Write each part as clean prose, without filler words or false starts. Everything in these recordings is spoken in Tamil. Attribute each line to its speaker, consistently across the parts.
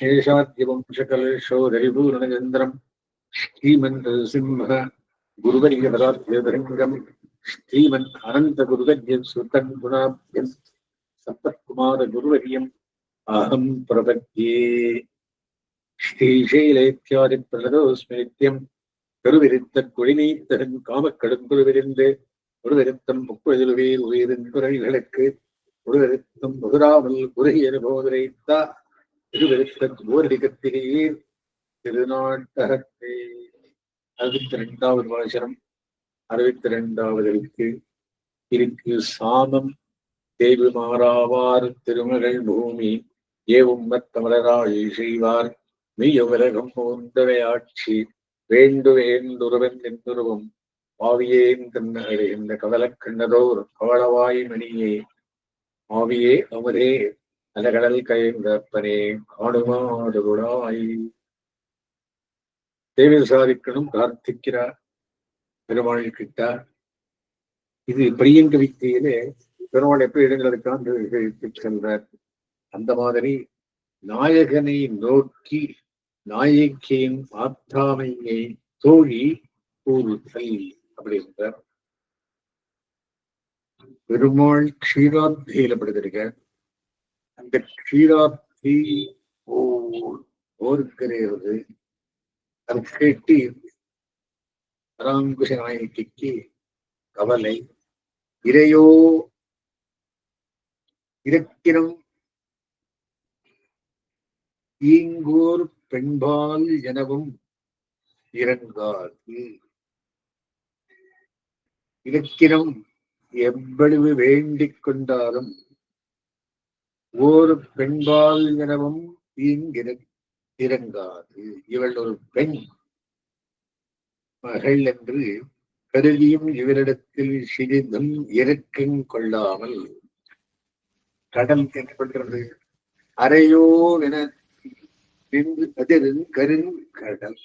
Speaker 1: शेषाद्यवंशकलशोधरिपूर्णचन्द्रम् श्रीमन्नृसिंह गुरुवर्यपदार्थ्यभृङ्गम् श्रीमन् अनन्तगुरुवर्यसुतं गुणाभ्यं सप्तकुमारगुरुवर्यम् अहं प्रपद्ये। श्रीशैलेत्यादिप्रणतोऽस्मि नित्यम् கருவிருத்தன் காமக்கடும் குருவிருந்து ஒருவருத்தம் முப்பொழுதுவேர் உயிரின் குறைகளுக்கு ஒருவருத்தம் முகராமல் குறுகிய போதரைத்தா திருவருத்தன் ஓரடிகத்திலேயே திருநாட்டகத்தே. 62வது வாசனம். 62வது இருக்கு சாமம் தேவு மாறாவார் திருமகள் பூமி ஏவும் மத்தமலராய் செய்வார் மெய்யுலகம் போன்றவை ஆட்சி வேண்டு வேண்டுருவன் என்றுருவும் ஆவியேன் கண்ணகரே இந்த கவலக்கண்ணதோர் கவளவாய் மணியே ஆவியே அமரே அலகடல் கயந்தப்பனே காணுமாடுகுடாய். தேவி சாதிக்கணும் பிரார்த்திக்கிறார் பெருமாள் கிட்ட. இது பிரியங்க வித்தியிலே பெருமாள் எப்படி இடங்களுக்கான செல்றார். அந்த மாதிரி நாயகனை நோக்கி நாயகியின் ஆத்தாமையை தோழி கூறுதல் அப்படின்றார். பெருமாள் க்ஷீராப்தியில படுத்திருக்க. அந்த க்ஷீராப்தி ஓர்கிறது. அதை கேட்டு பராங்குஷ நாயகிக்கு கவலை. இறையோ இரக்கினம் ஈங்கோர் பெண்பால் எனவும் இறங்காது. இலக்கினம் எவ்வளவு வேண்டிக் கொண்டாலும் ஓர் பெண்பால் எனவும் இறங்காது. இவள் ஒரு பெண் மகள் என்று கருதியும் இவரிடத்தில் சிறிதும் இறக்கம் கொள்ளாமல் கடல் கேட்கப்படுகிறது. அறையோ என கருங்கடல்.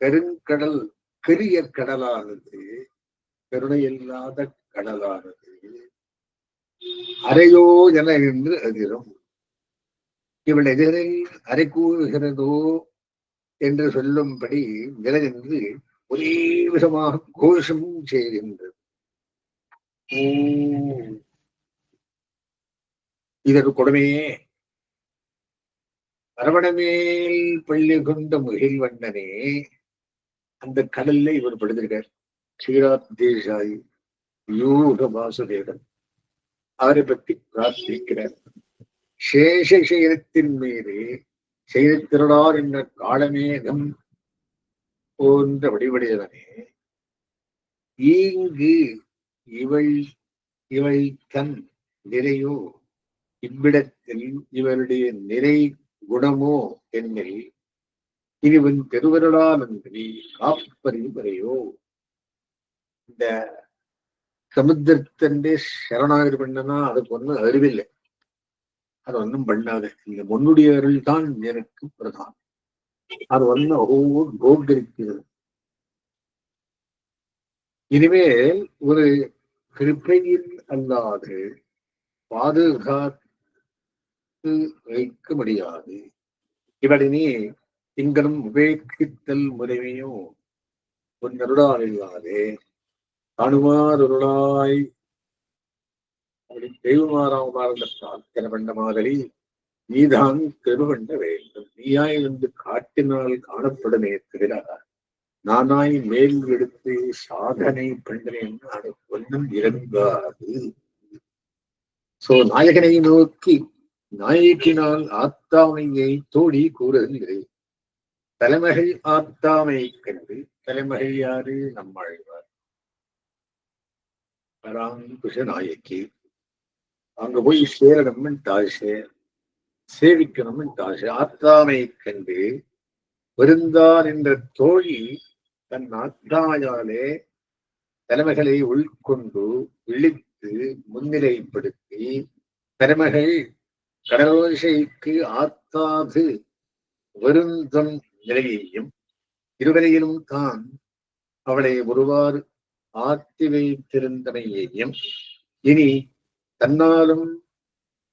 Speaker 1: கருங்கடல் பெரிய கடலானது, கருணையில்லாத கடலானது அறையோ என என்று அதிரும். இவள் எதிரில் அறை கூறுகிறதோ என்று சொல்லும்படி நிலவென்று ஒரே விதமாக கோஷம் செய்கின்றது. இதற்கு கொடுமையே. அரவணமேல் பள்ளி கொண்ட முகில்வண்ணனே அந்த கடல்ல இவர் படுத்திருக்கார். க்ஷீராப்தேசாயி யூக வாசுதேவன் அவரை பற்றி பிரார்த்திக்கிறார். சேஷ சைனத்தின் மீது செய்திருடார் என்ற காலமேகம் போன்ற வடிவடையவனே இங்கு இவள் தன் நிறையோ இவ்விடத்தில் இவருடைய நிறை குணமோ என்னில் இனிவன் பெருவருளானன்றி காப்பறிவரையோ. இந்த சமுத்திரத்தண்டே சரணாகதி பண்ணனா அதுக்கு ஒன்றும் அறிவில்லை, அது ஒன்றும் பண்ணாது. இந்த முன்னுடைய அருள் தான் எனக்கு பிரதானம். அது ஒன்னும் போகிருக்கிறது. இனிமேல் ஒரு கிருப்பையில் அல்லாது பாதுகாத்து வைக்க முடியாது. இவடினே திங்களும் உபேட்சித்தல் முறைமையோ உன் அருளால் இல்லாதே காணுமாறுருளாய் அப்படி தெய்வமாறாமல் பண்ண மாதிரி நீதான் கருவண்ட வேண்டும். நீயாய் வந்து காட்டினால் காணப்படுமே தவிர நானாய் மேல் எடுத்து சாதனை பண்றேன் அது ஒன்றும் இறங்காது. நாயகனை நோக்கி நாயக்கினால் ஆத்தாமையை தோழி கூறுகிறேன். தலைமகள் ஆத்தாமை கண்டு, தலைமகள் யாரு? நம்மாழ்வார் பராங்குஷ நாயக்கி. அங்க போய் சேரணும்னு ஆசை, சேவிக்கணும்னு ஆசை. ஆத்தாமை கண்டு வருந்தான் என்ற தோழி தன் ஆத்தாமையாலே தலைமைகளை உள்கொண்டு இழித்து முன்னிலைப்படுத்தி தலைமைகள் கடலோசைக்கு ஆத்தாது வருந்தும் நிலையையும் இருவரையிலும் தான் அவளை ஒருவாறு ஆத்தி வைத்திருந்தமையையும் இனி தன்னாலும்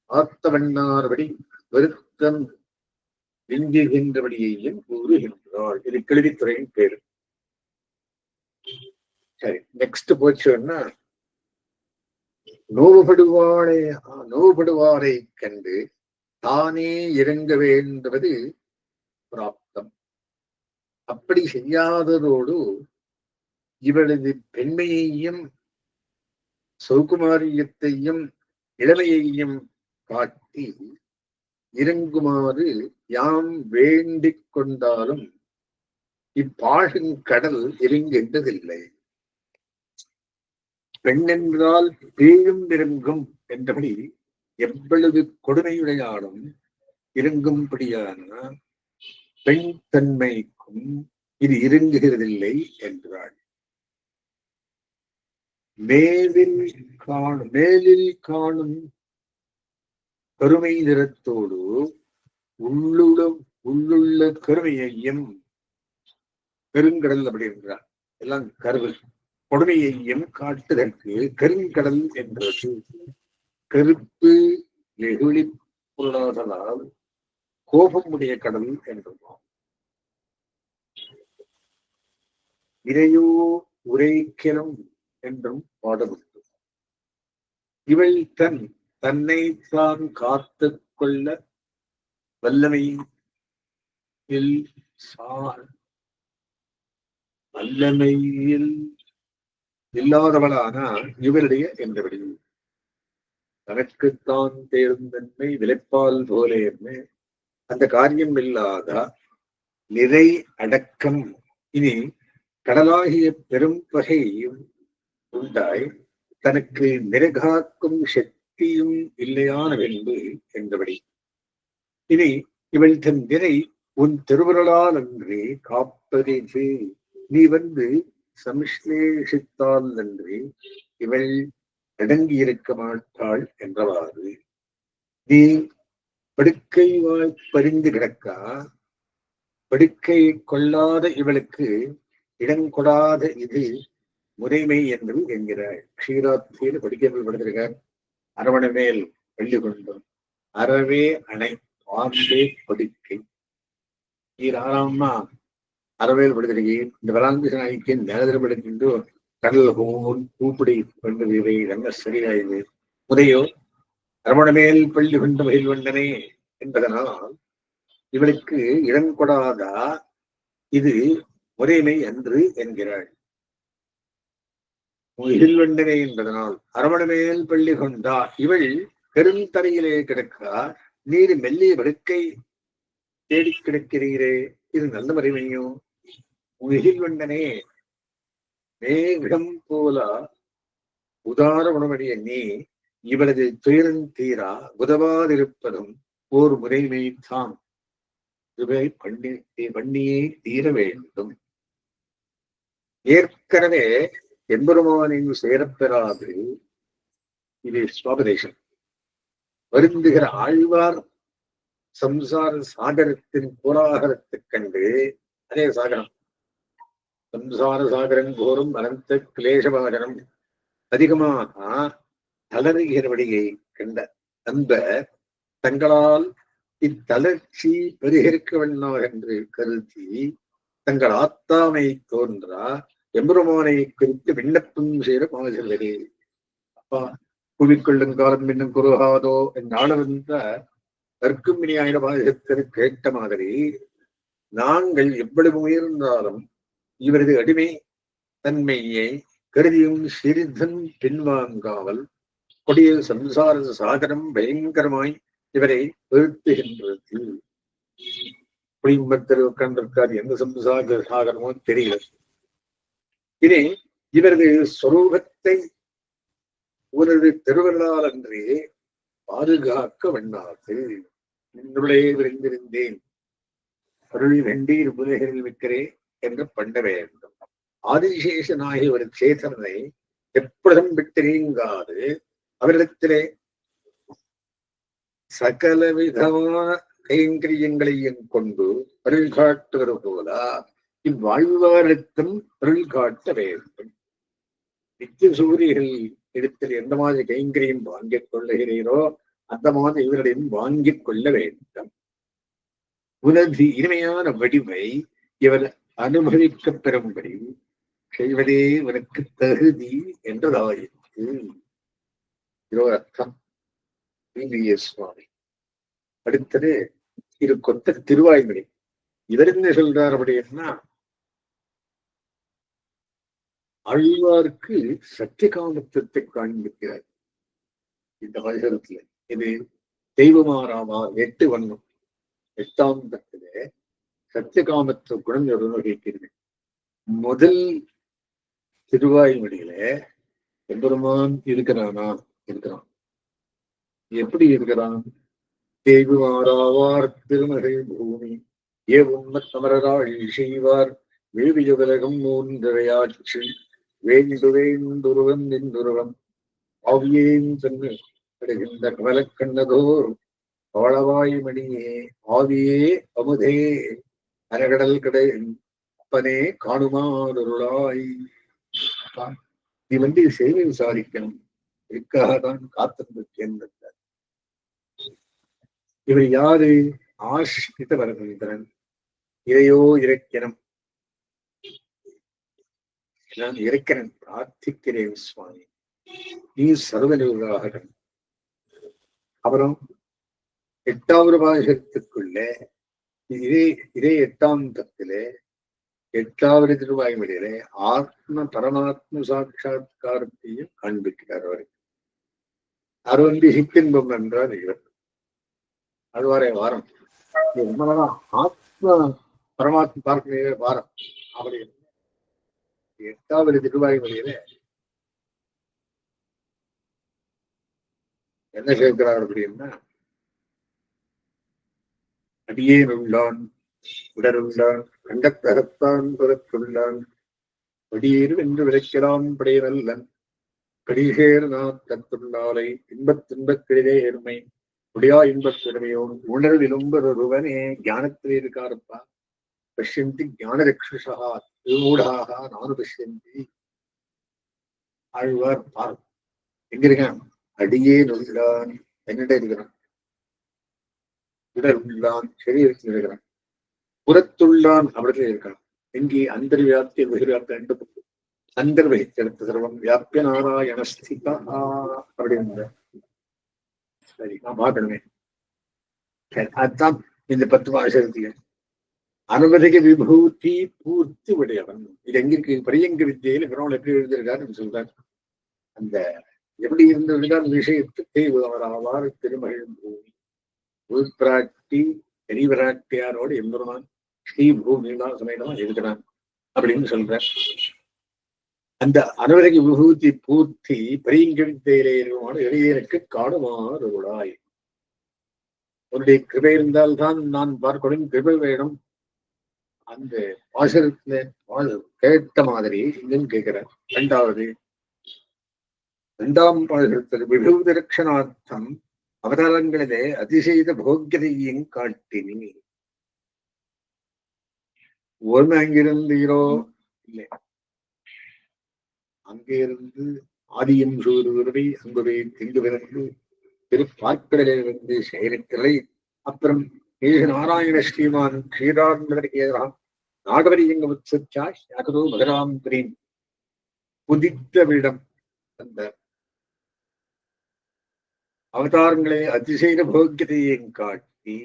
Speaker 1: ஆத்தவண்ணார்படி வருத்தம் விஞ்சுகின்றபடியையும் கூறுகின்றாள். இது கேள்வித்துறையின் பேரு. சரி, நெக்ஸ்ட் போச்சுன்னா, நோவுபடுவாரை கண்டு தானே இறங்க வேண்டுவது பிராப்தம். அப்படி செய்யாததோடு இவளது பெண்மையையும் சௌகுமாரியத்தையும் இளமையையும் காட்டி இறங்குமாறு யாம் வேண்டிக் கொண்டாலும் இப்பாழின் கடல் இறங்குகின்றதில்லை. பெண்ணென்றால் பேயும் இறங்கும் என்றபடி எவ்வளவு கொடுமையுடையாலும் இறங்கும்படியான பெண் தன்மைக்கும் இது இறங்குகிறதில்லை என்றாள். மேலில் காணும் கருமை நிறத்தோடு உள்ளுள்ள கருமையையும் பெருங்கடல் அப்படி என்றார். எல்லாம் கருவு கொடுமையையும் காட்டுதற்கு கருங்கடல் என்றது. கருப்பு நெகிழி பொருளாதலால் கோபம் உடைய கடல் என்றும் இதையோ உரைக்கணும் என்றும் பாடப்பட்டு இவள் தன்னைத்தான் காத்து கொள்ள வல்லமையில் இல்லாதவளான இவருடைய என்றபடி தனக்குத்தான் தேர்ந்தன்மை விளைப்பால் போலே அந்த காரியம் இல்லாத நிறை அடக்கம் இனி கடலாகிய பெரும் வகையும் உண்டாய் தனக்கு நிறைகாக்கும் சக்தியும் இல்லையான வென்பு என்றபடி இனி இவள் தன் நிறை உன் திருவுருளால் அன்றி காப்பதே நீ வந்து சம்ஸ்லேஷித்தால் அன்றி இவள் அடங்கி இருக்க மாட்டாள் என்றவாறு நீ படுக்கை பறிந்து கிடக்கா படுக்கை கொள்ளாத இவளுக்கு இடங்கொடாத இது முறைமை என்று என்கிறார். க்ஷீராத்தியில் படிக்கல் படுத்திருக்கார். அரவண மேல் பள்ளி கொண்டும் அறவே அணை பாம்பே படுக்கை ஆறாம்னா அறவேல் படுத்திருக்கேன். இந்த வளாங்கிச நாய்க்கு நேரப்படுத்திட்டு கடல் பூப்பிடி கொண்டு இவை நல்ல சரியாயுது முறையோ அரவண மேல் பள்ளி கொண்ட மகிழ்வண்டனே என்பதனால் இவளுக்கு இடங்கொடாதா இது முறைமை அன்று என்கிறாள். மகிழ்வண்டனே என்பதனால் அரவண மேல் பள்ளி கொண்டா இவள் பெருந்தரையிலே கிடக்கா நீர் மெல்லிய படுக்கை தேடி கிடக்கிறீரே இது நல்ல மறைமையோ. மகிழ்வண்டனே மேகம் போல உதார உணவடைய நீ இவளது துயரம் தீரா உதவாதிருப்பதும் ஓர் முறைமை தான். இவை பண்ணியே தீர வேண்டும். ஏற்கனவே எம்பெருமானின் சேரப்பெறாது இது சுவாபதேசம் வருந்துகிற ஆழ்வார் சம்சார சாகரத்தின் கோலாகலத்தைக் கண்டு அதே சாகரம் சம்சார சாகரம் கோரும் அனந்த கிளேசவாகனம் அதிகமாக தளறுகிறபடியை கண்ட அந்த தங்களால் இத்தளர்ச்சி பரிகரிக்க வேண்டாம் என்று கருதி தங்கள் ஆத்தாமை தோன்றா எம்பெருமானை குறித்து விண்ணப்பம் செய்த பாவசல்வரே. அப்பா குவிக்கொள்ளும் காலம் இன்னும் குருகாதோ என்றால வந்த தற்குமினியாயிர பாதகத்திற்கு கேட்ட மாதிரி நாங்கள் எவ்வளவு உயர்ந்தாலும் இவரது அடிமை தன்மையை கருதியும் சிறிதன் பின்வாங்காமல் கொடிய சம்சார சாகரம் பயங்கரமாய் இவரை வீழ்த்துகின்றது. குடிம்பத்தில் உட்கார்ந்திருக்கார். எந்த சம்சார சாகரமோ தெரியல. இனி இவரது சொரூபத்தை ஒரு திருவள்ளால் அன்றே பாதுகாக்க வண்ணாது நின்றுள்ளே விரைந்திருந்தேன் அருள் வெண்டீர் புலகில் விற்கிறே என்று பண்ண வேண்டும். ஆதிசேஷனாகி ஒரு சேதனை எப்பொழுதும் விட்டு நீங்காது அவரிடத்திலே சகல விதமான கைங்கரியங்களையும் கொண்டு அருள் காட்டுவது போல இவ்வாழ்வாருக்கும் அருள் காட்ட வேண்டும். நித்திய சூரியர்கள் இடத்தில் எந்த மாதிரி கைங்கரியம் வாங்கிக் கொள்ளுகிறீரோ அந்த மாதிரி இவர்களையும் வாங்கிக் கொள்ள வேண்டும். உனது இனிமையான வடிவை இவர் அனுபவிக்க பெறும்படி செய்வதே உனக்கு தகுதி என்றதாயிற்று. இதோ அர்த்தம் சுவாமி. அடுத்தது இது கொத்த திருவாய்மொழி. இவர் என்ன சொல்றார் அப்படின்னா, ஆழ்வார்க்கு சத்தியகாமத்துவத்தை காண்பிக்கிறார் இந்த வசனத்துல. இது தெய்வமாராமா 8 வண்ணம் 8ஆம் தட்டிலே சத்தியகாமத்துவ குணம் நிர்வகிக்கிறது. முதல் திருவாய்மொழியில எம்பெருமான் இருக்கிறானா? இருக்கிறான். எப்படி இருக்கிறான்? தெய்வமாராவார் திருமகள் பூமி ஏ உண்ம தமரராள் செய்வார் வேவியுலகம் மூன்றவையாட்சி வேண்டு வேண்டுருவம் நின்றுருவம் ஆவியேன் சென்று கிடைக்கின்ற கமலக்கண்ணதோர் ஆளவாய் மணியே ஆவியே அமுதே அரைகடல் கடை அப்பனே காணுமாறுருளாய். நீ சேவை விசாரிக்கணும், இதுக்காகத்தான் காத்திருந்தேன். இவர் யாரு? ஆஷ்டித வரதந்திரன். இறையோ இறைக்கணம், நான் இறைக்கணன் பிரார்த்திக்கிறேன் சுவாமி, நீ சர்வநிர்வாகன். அப்புறம் 8வது பாகத்துக்குள்ள இதே 8ஆம் தத்திலே 8வது திருவாய்மொழியிலே ஆத்ம பரமாத்ம சாட்சா்காரத்தையும் காண்பிக்கிறார். அவருக்கு ஹிப்பின்பம் என்றால் இவர் அது வரை வாரம் ஆத்ம பரமாத்ம பார்க்க வாரம். அப்படி 8வது திருவாய்மொழியில என்ன சேர்க்கிறார் அப்படின்னா, அடியேன் உள்ளான் உடலுள்ளான் கண்டத்தகத்தான் புறத்துள்ளான் படியேறு என்று விளைக்கிறான் படையனல்லன் கடிசேர் நாத்துள்ளாலை இன்பத் கிழிலே ஏர்மை முடியா இன்பத்திறமையோடு உணர்விலும்பொருவனே ஞானத்திலே இருக்காருப்பா. பஷ்யந்தி ஞானரக்ஷுஷா திருமூடாக நானு பஷ்யந்தி. ஆழ்வார் பார் எங்க இருக்கான்? அடியே நுள்ளான் என்னிட இருக்கிறான், உடல் உள்ளான் சரீரத்தில் இருக்கிறான், புறத்துள்ளான் அவரிடத்தில் இருக்கான். எங்கே? அந்தர்வியாப்தி பகிர்வியாப்தி 2 அந்தர்வகித்தெடுத்த சர்வம் வியாபிய நாராயணஸ்திதா அப்படின்னு. சரி, நான் பார்க்கணுமே. அதுதான் இந்த 10 வாசகத்துல அனுமதிக விபூதி பூர்த்தி உடையவன். இது எங்க இருக்கு? பரியங்க வித்தியில பெருமாள் எப்படி எழுந்திருக்காருன்னு சொல்றார். அந்த எப்படி இருந்திருக்கார் விஷயத்துக்கு அவராவார் திருமகள் பூமி உள்பிராட்டி பெரியவராட்டியாரோடு எம்பெருமான் ஸ்ரீ பூமிதான் சமயமா இருக்கிறான் அப்படின்னு சொல்ற. அந்த அனுமதிக விபூதி பூர்த்தி பரியங்க வித்தியிலே இளையனுக்கு காணுமாறுளாய். உன்னுடைய கிருபை இருந்தால்தான் நான் பார்க்கணும், கிருபை வேணும். அந்த வாசகத்துல கேட்ட மாதிரி இன்னும் கேட்கிறேன். 2ஆம் பாசகத்தில் விபூதி ரட்சணார்த்தம் அவதாரங்களிலே அதிசெய்த போக்கியதையும் காட்டினி. ஒன்று அங்கிருந்தீரோ இல்லை, அங்கே இருந்து ஆதியும் சூருவரை அங்குவே திங்கு பிறந்து திருப்பார்க்கடலிலிருந்து செயற்களை அப்புறம் நாராயண ஸ்ரீமான் ஸ்ரீராம் நாகவரியங்க உற்சா யாகதோ மகராம் பிரீம் புதித்த விடம். அந்த அவதாரங்களை அதிசய போக்கியதையும் காட்டி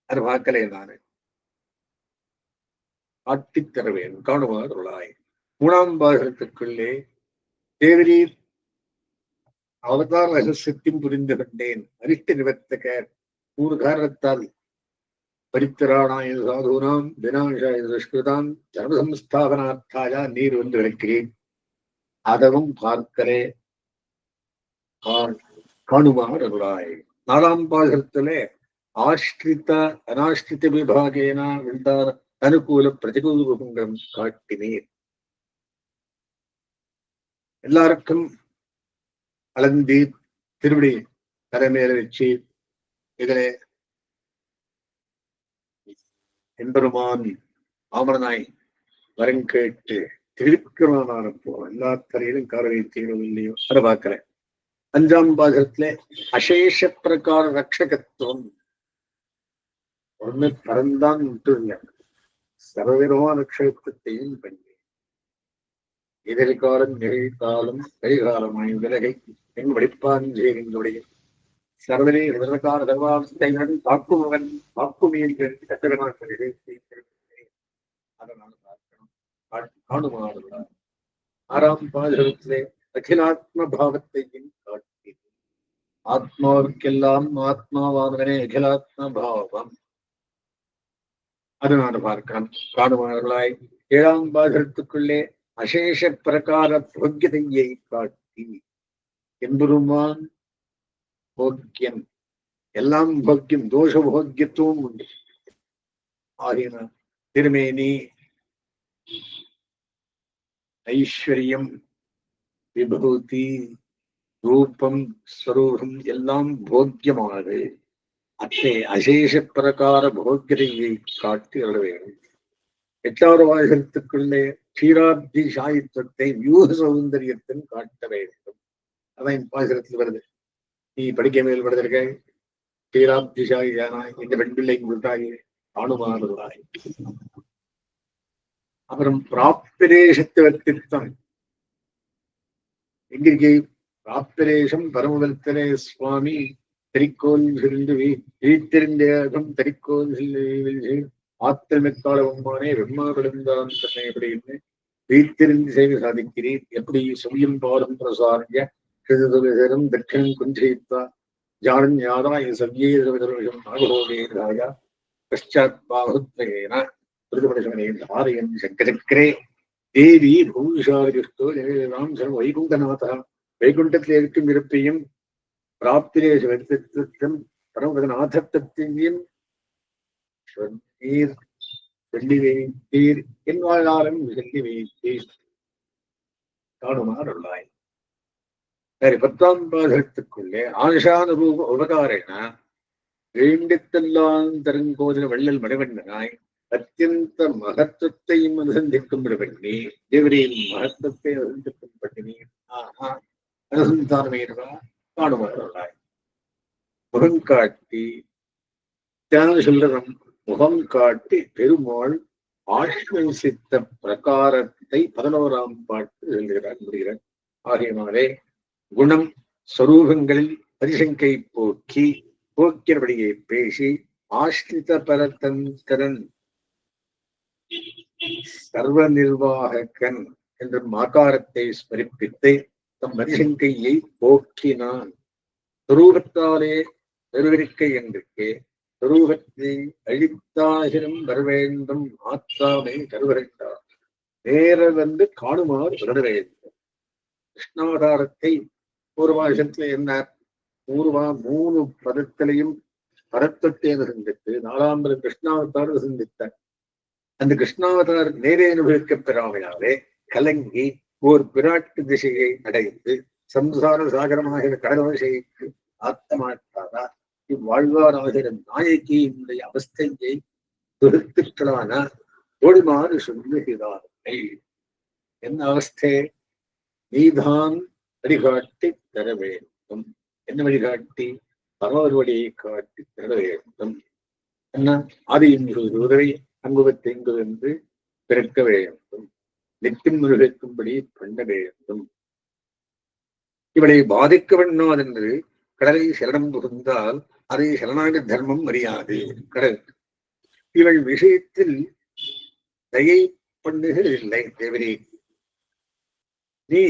Speaker 1: அது பார்க்கலை நானு காட்டித் தருவேன் காணுமாறு உள்ளாய். 3ஆம் பாகத்துக்குள்ளே தேவரீர் அவதார ரகசியத்தையும் புரிந்து கொண்டேன். அரிஷ்ட நிவர்த்தக 3 காரணத்தால் பரித்திராணாய சாதுனாம் விநாசாய துஷ்கிருதாம் தர்மசம்ஸ்தாபனார்த்தாய நீர் வந்து விளக்கிறேன். அதவும் பார்க்கிறே காணுமாறு அருளாய். 4ஆம் பாகத்திலே ஆஷ்டித அனாஷ்டித விபாகேன உண்டான அனுகூல பிரதிகூலம் காட்டினீர். எல்லாருக்கும் அளந்தி திருவிடி தலைமையில வச்சு இதிலே எம்பெருமான் ஆமரனாய் வரம் கேட்டு திருவிக்கிரமனானப்போ எல்லா கரையிலும் காரவை தீரவில்லையோ அதை பார்க்கிறேன். 5ஆம் பாகத்திலே அசேஷ பிரகார ரட்சகத்துவம் ஒண்ணு பரந்தான் விட்டுருங்க, சர்வவிதமான க்ஷேத்திரத்தையும் பண்ணி எதிர்காலம் நிகழ்காலம் கரிகாலமாய் விலகை என் வடிப்பாஞ்சேரிகளுடைய சர்வனே விதற்கான சர்வாவஸ்தைகள் தாக்குமவன் தாக்குமீன்கள் கட்டகனாக அதனால் பார்க்கணும் காணுமாறுள்ளார். ஆறாம் பாதத்திலே அகிலாத்ம பாவத்தையும் காட்டி ஆத்மாவுக்கெல்லாம் ஆத்மாவானவனே அகிலாத்ம பாவம் அதனால பார்க்கலாம் காணுமாறுள்ளாய். ஏழாம் பாதத்துக்குள்ளே அசேஷ பிரகார போக்கியதையை காட்டி என்பதுமான் போக்கியம் எல்லாம் போக்கியம் தோஷ போக்கியத்துவம் உண்டு. ஆகின திருமேனி ஐஸ்வர்யம் விபூதி ரூபம் ஸ்வரூபம் எல்லாம் போக்கியமானது. அத்தே அசேஷ பிரகார போக்கியதையை காட்டி அருள வேண்டும். எட்டாவது வாசகத்துக்குள்ளே க்ஷீராப்தி சாயித்வத்தை வியூக சௌந்தரியத்தின் காட்ட வேண்டும். அதான் பாசனத்தில் வருது. நீ படிக்க மேல் படுத்திருக்க க்ஷீராப்தி சாயியானாய் இந்த பெண் பிள்ளை கொடுத்தாய் காணுமாறுள்ளாய். அப்புறம் பிராப்திரேஷத்து வர்த்தித்வம் எங்கிருக்கே பிராப்திரேஷம் பரமவர்த்தனே சுவாமி திரிக்கோல் வீட்டிருந்தேகம் திரிக்கோல் ஆத்திரமிக்கால உம்மானே வெம்மா விழுந்தான் தன்னை அப்படின்னு வீட்டிருந்து சேவை சாதிக்கிறீர். எப்படி சுயம் பாடும் பிரசாரிய கிருதம் தட்சிணம் குஞ்சயித்தா ஜானன் யாதாய சவ்யேதம் நாகோதேராய பஷாத் பாகுத்வேன ஆரையன் சக்கரே தேவி பூஷாரிஷ்டோ ராம் சர்வ வைகுண்டநாதா வைகுண்டத்தில் இருக்கும் இருப்பையும் பிராப்திரேஷ வர்த்தித்வம் பரமபதநாதத்தையும் சொல்லி வைத்தீர் என் வாழ்நாளும் சொல்லி வைத்தீர் காணுமாறுள்ளாய். சரி, 10ஆம் பாதத்துக்குள்ளே ஆஷானுரூப உபகாரேன வேண்டித்தெல்லாம் தருங்கோதின வள்ளல் மணிவண்ணனாய் அத்தியந்த மகத்துவத்தையும் அனுசந்திக்கும் பண்ணி தேவரின் மகத்துவத்தை அனுசந்திக்கும் பண்ணி அனுசந்தானமேவா காணுமாறுள்ளாய். முகம் காட்டி தியான சொல்றதம் முகம் காட்டி பெருமாள் ஆஷ்வசித்த பிரகாரத்தை 11ஆம் பாட்டு எழுதுகிறார் முடிகிறார். ஆகியனாலே குணம் ஸ்வரூபங்களில் பரிசங்கை போக்கி போக்கியபடியை பேசி ஆஷ்ரித பரதந்திரன் சர்வ நிர்வாகன் என்ற மாகாரத்தை ஸ்மரிப்பித்து தம் பரிசங்கையை போக்கினான். சுரூபத்தாலே பெருவிருக்கை என்றே சுரூபத்தை அழித்தாகிரம் வரவேண்டும் ஆத்தாமை கருவரைத்தார் நேர வந்து காணுமாறு உணர வேண்டும். கிருஷ்ணாவதாரத்தை பூர்வாசத்துல என்ன பூர்வா 3 பதத்திலையும் பரத்தத்தை சிந்தித்து 4ஆம் பதம் கிருஷ்ணாவதாரம் சிந்தித்தார். அந்த கிருஷ்ணாவதார நேரே அனுபவிக்க பெறாமையாலே கலங்கி ஓர் பிராட்டு திசையை அடைந்து சம்சார சாகரமாகிற கடலோசைக்கு ஆத்தமாட்டாரா இவ்வாழ்வாராகிற நாயகியினுடைய அவஸ்தையை துருத்துக்களான ஓடுமாறு சொல்லுகிறார்கள். என்ன அவஸ்தை? நீதான் வழிகாட்டி தர வேண்டும். என்ன வழிகாட்டி? பரவர் வழியை காட்டி தர வேண்டும். என்ன? அது இன்று உதவி அங்குவத்தை இங்கு என்று பிறக்க வேண்டும். நித்தியம் நிர்வகிக்கும்படி பண்ண வேண்டும். இவளை பாதிக்க வேண்டாம் என்று கடலை சரணம் புகுந்தால் அதை சரணாக தர்மம் அறியாது. கடல் இவள் விஷயத்தில் தயை பண்ணுகிறதில்லை. தேவரே, நீ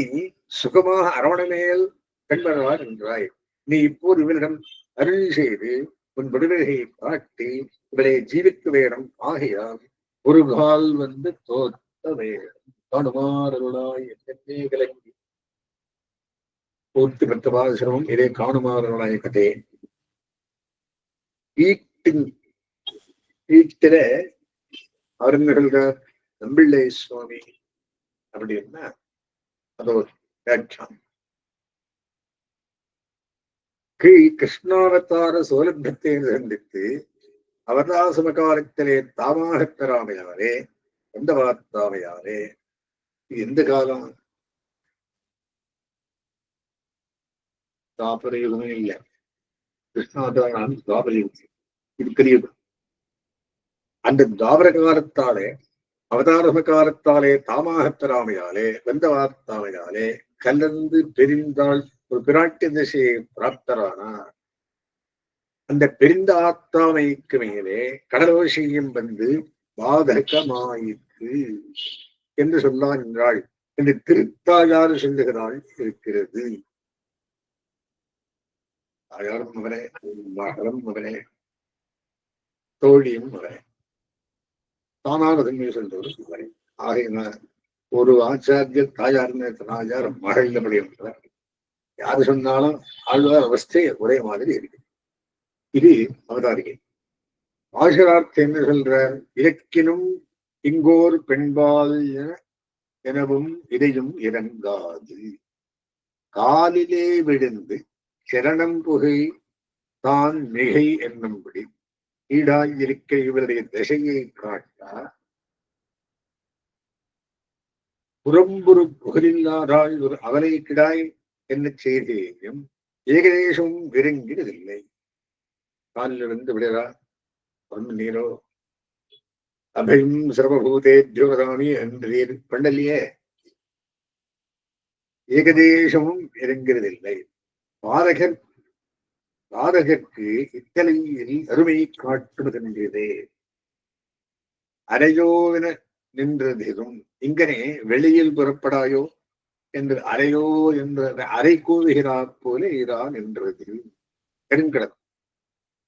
Speaker 1: சுகமாக அரவணமேல் பெண்படுவார் என்றாய். நீ இப்போது இவளிடம் அருள் செய்து உன் விடுதலையை காட்டி இவளை ஜீவிக்க வேணும். ஆகையால் ஒரு கால் வந்து தோத்த வேணும். காணுமாறுளாய் என்னே கலங்கி பூர்த்தி பெற்ற பாசிரமம் இதே காணுமாறுளாய் கதே. வீட்டில அருண்கள் நம்பிள்ளை சுவாமி அப்படின்னா அதோ வியாக்கியானம். கிருஷ்ணாவதார சௌலபியத்தை சந்தித்து அவதாசமகாலத்திலே தாமாக பெறாமையாரே எந்த வார்த்தாமையாரே எந்த காலம் தாபரயுகமே இல்லை. கிருஷ்ணாவதாரம் தாபரயுகம் இது கலியுகம். அந்த தாவர காலத்தாலே அவதாரம காலத்தாலே தாமாக பெறாமையாலே வெந்தவார்த்தாமையாலே கலந்து பெரிந்தாள் ஒரு பிராட்டி திசையை பிராப்தரானார். அந்த பெரிந்த ஆத்தாமைக்கு மேலே கடலோசையும் வந்து பாதகமாயிற்று என்று சொன்னான் என்றாள் என்று திருத்தாயார் சொல்லுகிறாள் இருக்கிறது. தாயாரும் மகனே, மகளும் மகனே, தோழியும் மகனே, தானாக தன்மை சொல்றவர் மகனே. ஆகையின ஒரு ஆச்சாரியர் தாயார்னு தாயார் மகள் முடியும். யாரு சொன்னாலும் ஆழ்வார் அவஸ்தை ஒரே மாதிரி இருக்கு. இது அவதாரிகை. ஆசிரார்த்த என்ன சொல்ற, இலக்கினும் இங்கோர் பெண்பால் எனவும் இதையும் இறங்காது காலிலே விழுந்து சரணம் புகை தான் மிகை என்னும்படி ஈடாயிருக்க இவருடைய திசையை காட்டா புறம்புறு புகழில்லாதால் ஒரு அவலை கிடாய் என்ன செய்தியையும் ஏகதேசமும் விருங்கினதில்லை. காலிலிருந்து விடுறா நீரோ அபயம் சர்வபூதேத்யோ வதாமி என்று பண்ணலையே. ஏகதேசமும் இறங்கிறதில்லை. பாதகற்கு இத்தலையில் அருமை காட்டுவதென்றதே அரையோவென நின்றதும் இங்கனே வெளியில் புறப்படாயோ என்று அரையோ என்ற அரை கூறுகிறார் போல இரா நின்றது. பெருங்கடல்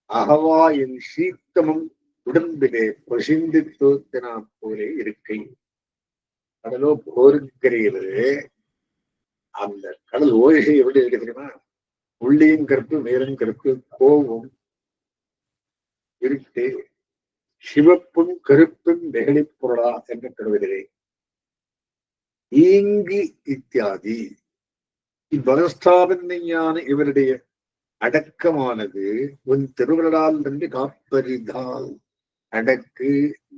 Speaker 1: அகவாயின் சீத்தமும் உடம்பிலே பொசிந்து தோத்தினா போலே இருக்கை. கடலோ போருக்கிறது. அந்த கடல் ஓய்கை எப்படி இருக்கு தெரியுமா? உள்ளியும் கருப்பு மேலும் கருப்பு கோவும் இருட்டு சிவப்பும் கருப்பும் வெகழிப் பொருளா என்ற கருவிலே ஈங்கி இத்தியாதி இவ்வனஸ்தாபனையான இவருடைய அடக்கமானது உன் திருவிழால் என்று காப்பரிதால் அடக்கு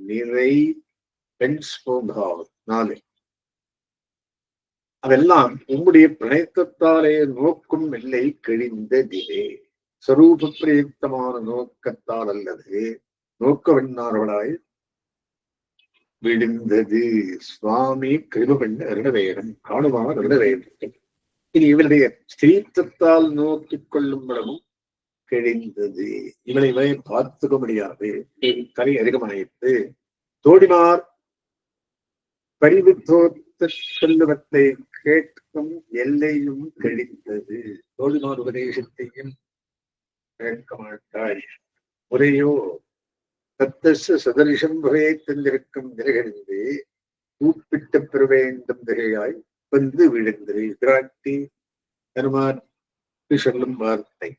Speaker 1: நிறை பெண் ஸ்போகால் 4 அதெல்லாம் உம்முடைய பிரணயத்தாலே நோக்கும் எல்லை கிழிந்ததிலே ஸ்வரூப பிரயுக்தமான நோக்கத்தால் அல்லது நோக்க வெண்ணார்களாய் விழுந்தது. சுவாமி கிருபெண் அருணவேரம் காணுமான அருணவேரம் இனி இவருடைய ஸ்திரீத்தத்தால் நோக்கிக் கொள்ளும் படமும் கிழிந்தது. இவனை பார்த்துக்க முடியாது. கரை அதிகமாயிற்று. தோடிமார் பரிவு தோத்த செல்லுவத்தை கேட்கும் எல்லையும் கிழிந்தது. தோடிமார் உபதேசத்தையும் கேட்க மாட்டாய். முறையோ தத்தசு சதரிஷம் வகையை தந்திருக்கும் திரைகழிந்து கூப்பிட்ட பெற வேண்டும் திரையாய் வந்து விழுந்தது. பிராட்டி பெருமான் சொல்லும் வார்த்தை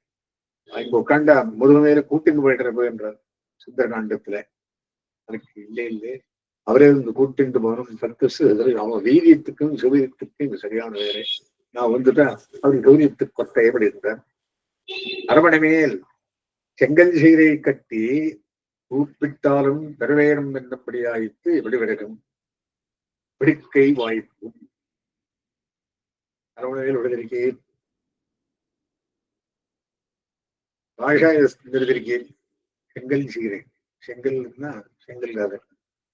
Speaker 1: இங்க உட்காண்டா முருகமையில கூட்டின்னு போயிட்டு என்றார் சுந்தரகாண்டத்துல. அதுக்கு இல்லை அவரே வந்து கூட்டிட்டு போகணும். தத்தசு அவன் வீரியத்துக்கும் சௌரியத்துக்கும் இது சரியான வேலை. நான் வந்துட்டேன் அவர் சௌரியத்துக்கு கொத்த எப்படி இருந்தார். அரவணை மேல் செங்கல் சீரை கட்டி கூப்பிட்டாலும் பெறவேணும் என்னபடியாயிற்று. எப்படி விடகும் பிடிக்கை வாய்ப்பும் அரவணையில் விடுதலிக்கை பாஷாய நிறுதிருக்கை செங்கல் சீரை செங்கல்னா செங்கல்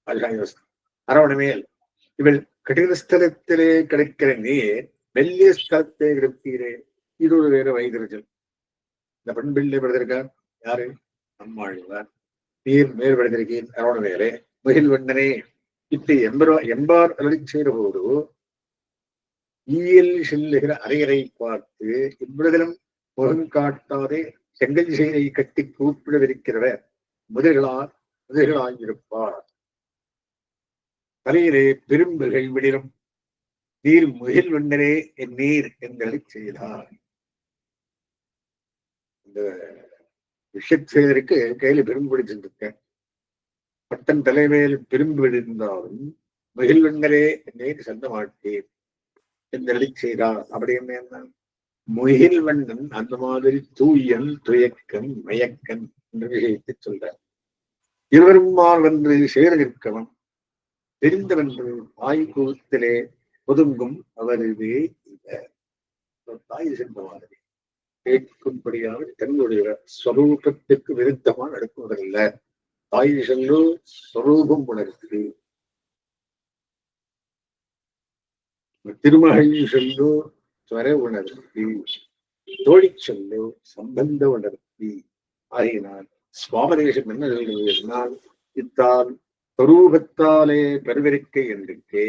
Speaker 1: பாஷாய அரவணை மேல் இவள் கடின ஸ்தலத்திலே கிடைக்கிற நீர் மெல்லிய ஸ்தலத்தை இருப்பீரே. இது ஒரு வேற வைத்திருச்சல். இந்த பண்பில்லை விடுதிருக்கார் யாரு? நம்மாழ்வார். நீர் மேல் விடுதிருக்கேன் அரவண வேலே மகிழ் வண்ணனே இத்தை எம்பார் அருளி செய்த போது ஈயல் செல்லுகிற அரையரை பார்த்து இவ்விடத்திலும் முகம் காட்டாதே செங்கல் செய்தை கட்டி கூப்பிடவிருக்கிறவர் முதல்களாயிருப்பார். தலையிலே பெரும்புகள் விடிலும் நீர் முகில் வண்ணனே என் நீர் என்றளி செய்தார். இந்த விஷயத்திற்கு கையில பெரும்பு பிடிச்சிருக்கேன். பட்டன் தலைமையில் பெரும்பு விழுந்தாலும் முகில்வண்ணரே என்னை சொல்ல மாட்டேன் என்றளி செய்தார். அப்படி என்ன? முகில்வண்ணன் அந்த மாதிரி தூயன் துயக்கன் மயக்கன் என்ற விஷயத்தை சொல்றார். இருவருமார் வென்று சேர நிற்கவன் தெரிந்தவென்று தாய் கூத்திலே ஒதுங்கும் அவரது தாய் சென்ற மாதிரி கேட்கும்படியாக தன்னுடைய ஸ்வரூபத்திற்கு விருத்தமாக நடக்குவதில்லை. தாய் சொல்லு சொரூபம் உணர்த்து, திருமகள் சொல்லு ஸ்வர உணர்த்தி, தோழி சொல்லு சம்பந்த உணர்த்தி. ஆகினால் சுவாமதேசம் என்ன சொல்கிறது? இத்தால் சொரூபத்தாலே பெருவிருக்கை என்றிருக்கே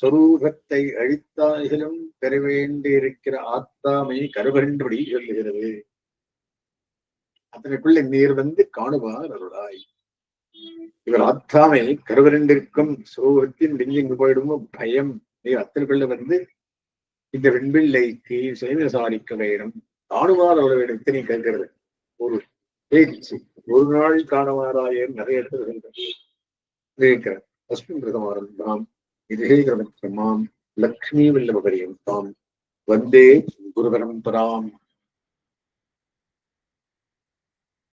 Speaker 1: சொரூபத்தை அழித்தாயிலும் பெற வேண்டியிருக்கிற ஆத்தாமை கருவரண்டபடி சொல்லுகிறது. அதனுக்குள்ள நீர் வந்து காணுவார் அருளாய். இவர் ஆத்தாமை கருவரண்டிருக்கும் சொரூபத்தின் நெஞ்சு போயிடுமோ பயம். நீர் அத்தனுக்குள்ள வந்து இந்த வெண்பிள்ளைக்கு சேவை வேணும், காணுவார் அவர்களிடம் இத்தனை கேட்கிறது. ஒரு பேச்சு, ஒரு நாள் காணுவாராயர் நிறைய இடத்துல அஸ்மின் பிரதமாரந்தாம் இதே கிரமம் லக்ஷ்மி வல்லபரியம் தாம் வந்தே குரு பரம்பராம்.